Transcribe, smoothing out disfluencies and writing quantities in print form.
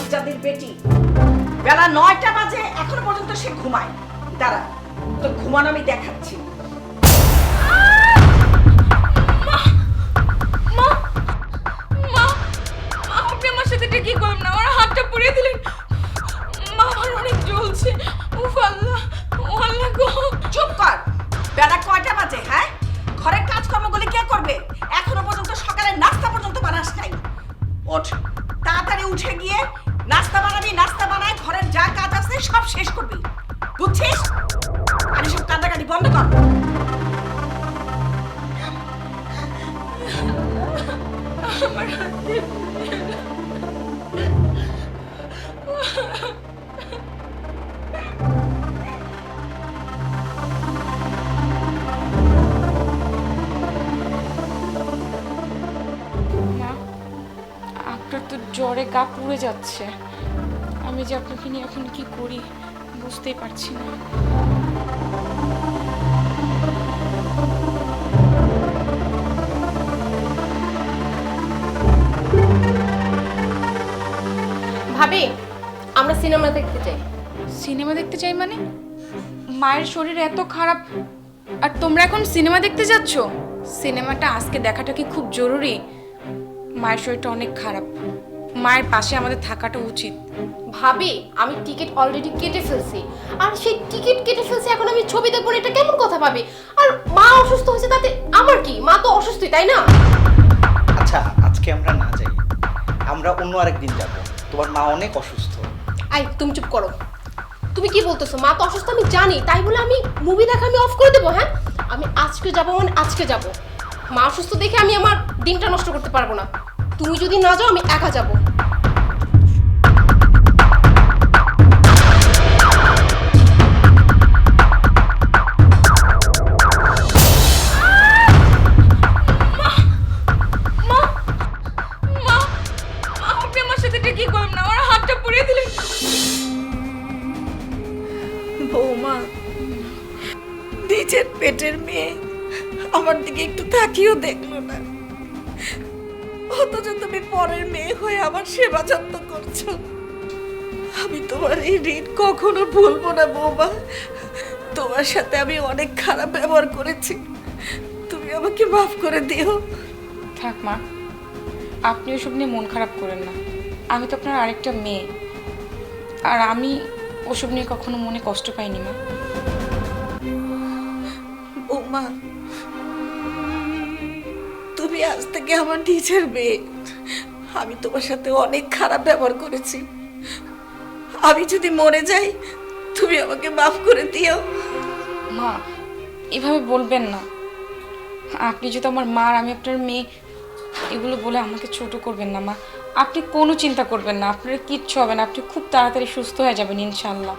বজ্জাতির বেটি, বেলা 9টা বাজে এখনো পর্যন্ত সে ঘুমায়। দাঁড়া, তো ঘুমানো আমি দেখাচ্ছি। আপনি আমার সাথে এটা কি করলেন না? আমার হাতটা পুড়িয়ে দিলেন। মা, আমার অনেক জ্বলছে। উফ আল্লাহ, ও আল্লাহ গো। চুপ কর। বেলা কয়টা বাজে? হ্যাঁ, ঘরের কাজকর্মগুলি কে করবে? এখনো পর্যন্ত সকালে নাস্তা পর্যন্ত বানাস নাই। ওঠ, তাড়াতাড়ি উঠে গিয়ে নাস্তা বানাবি। নাস্তা বানায় ঘরের যা কাজ আছে সব শেষ করবি, বুঝছিস? আর এসব কান্দাকাটি বন্ধ কর। আমার হাতে মা, আপনার তো জ্বরে গা পুড়ে যাচ্ছে। আমি যে আপনাকে নিয়ে এখন কি করি বুঝতেই পারছি না। ভাবি, আমরা সিনেমা দেখতে চাই। সিনেমা দেখতে চাই মানে? মায়ের শরীর এত খারাপ আর তোমরা এখন সিনেমা দেখতে যাচ্ছ? সিনেমাটা আজকে দেখাটা কি খুব জরুরি? মায়ের শরীরটা অনেক খারাপ, মায়ের পাশে আমাদের থাকাটা উচিত। ভাবি, আমি টিকিট অলরেডি কেটে ফেলছি, আর সেই টিকিট কেটে ফেলছি, এখন আমি ছবি দেখবো না, এটা কেমন কথা ভাবি? আর মা অসুস্থ হয়েছে, তাতে আমার কি? মা তো অসুস্থই, তাই না? আচ্ছা, আজকে আমরা না যাই, আমরা অন্য আরেকদিন যাব। তোমার মা অনেক অসুস্থ। আই, তুমি চুপ করো। তুমি কি বলতেছো? মা তো অসুস্থ আমি জানি, তাই বলে আমি মুভি দেখা আমি অফ করে দেবো? হ্যাঁ, আমি আজকে যাবো মানে আজকে যাব। মা অসুস্থ দেখে আমি আমার দিনটা নষ্ট করতে পারবো না। তুমি যদি না যাও আমি একা যাবো। আপনি আমার সাথে এটা কি করলেন না? আমার হাতটা পুড়িয়ে দিলেন। বৌমা, নিজের পেটের মেয়ে আমার দিকে একটু তাকিয়েও দেখলো না, অথচ তুমি পরের মেয়ে হয়ে আমার সেবা যত্ন করছো। আমি তোমার এই ঋণ কখনো ভুলবো না বৌমা। তোমার সাথে আমি অনেক খারাপ ব্যবহার করেছি, তুমি আমাকে মাফ করে দিও। থাক মা, আপনি ওসব নিয়ে মন খারাপ করেন না। আমি তো আপনার আরেকটা মেয়ে, আর আমি ওসব নিয়ে কখনো মনে কষ্ট পাইনি মা। বৌমা, তুমি আজ থেকে আমার নিজের মেয়ে। আমি তোমার সাথে অনেক খারাপ ব্যবহার করেছি। আমি যদি মরে যাই, তুমি আমাকে মাফ করে দিও। মা, এভাবে বলবেন না। আপনি যদি আমার মা আর আমি আপনার মেয়ে, এগুলো বলে আমাকে ছোট করবেন না মা। আপনি কোনো চিন্তা করবেন না, আপনার কিচ্ছু হবে না। আপনি খুব তাড়াতাড়ি সুস্থ হয়ে যাবেন ইনশাল্লাহ।